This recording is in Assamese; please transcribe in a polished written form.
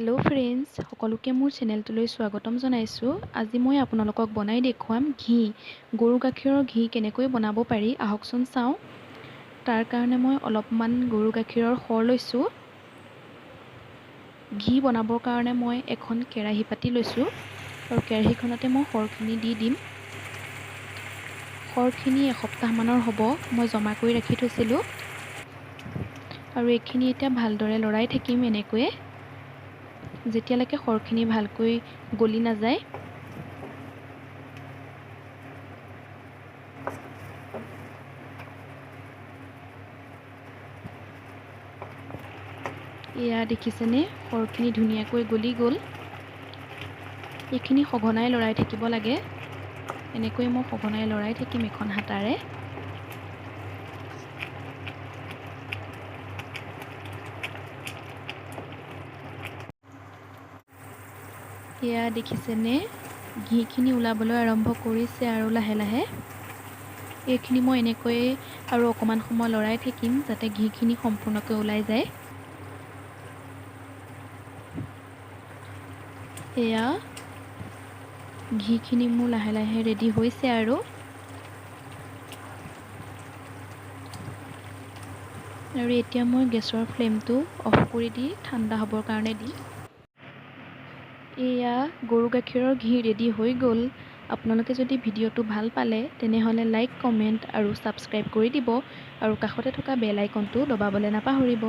হেল্ল' ফ্ৰেণ্ডছ, সকলোকে মোৰ চেনেলটোলৈ স্বাগতম জনাইছোঁ। আজি মই আপোনালোকক বনাই দেখুৱাম ঘি। গৰু গাখীৰৰ ঘি কেনেকৈ বনাব পাৰি আহকচোন চাওঁ। তাৰ কাৰণে মই অলপমান গৰু গাখীৰৰ সৰ লৈছোঁ। ঘি বনাবৰ কাৰণে মই এখন কেৰাহী পাতি লৈছোঁ আৰু কেৰাহীখনতে মই সৰখিনি দি দিম। সৰখিনি এসপ্তাহমানৰ হ'ব মই জমা কৰি ৰাখি থৈছিলোঁ আৰু এইখিনি এতিয়া ভালদৰে লৰাই থাকিম এনেকৈয়ে যেতিয়ালৈকে সৰখিনি ভালকৈ গলি নাযায়। এয়া দেখিছেনে, সৰখিনি ধুনীয়াকৈ গলি গ'ল। এইখিনি সঘনাই লৰাই থাকিব লাগে। এনেকৈ মই সঘনাই লৰাই থাকিম এখন হাতাৰে। এয়া দেখিছেনে, ঘিখিনি ওলাবলৈ আৰম্ভ কৰিছে আৰু লাহে লাহে। এইখিনি মই এনেকৈয়ে আৰু অকণমান সময় লৰাই থাকিম যাতে ঘিখিনি সম্পূৰ্ণকৈ ওলাই যায়। এয়া ঘিখিনি মোৰ লাহে লাহে ৰেডি হৈছে আৰু এতিয়া মই গেছৰ ফ্লেমটো অফ কৰি দি ঠাণ্ডা হ'বৰ কাৰণে দিম। এয়া গৰু গাখীৰৰ ঘি ৰেডি হৈ গ'ল। আপোনালোকে যদি ভিডিঅ'টো ভাল পালে তেনেহ'লে লাইক, কমেণ্ট আৰু ছাবস্ক্ৰাইব কৰি দিব আৰু কাষতে থকা বেল আইকনটো দবাবলৈ নাপাহৰিব।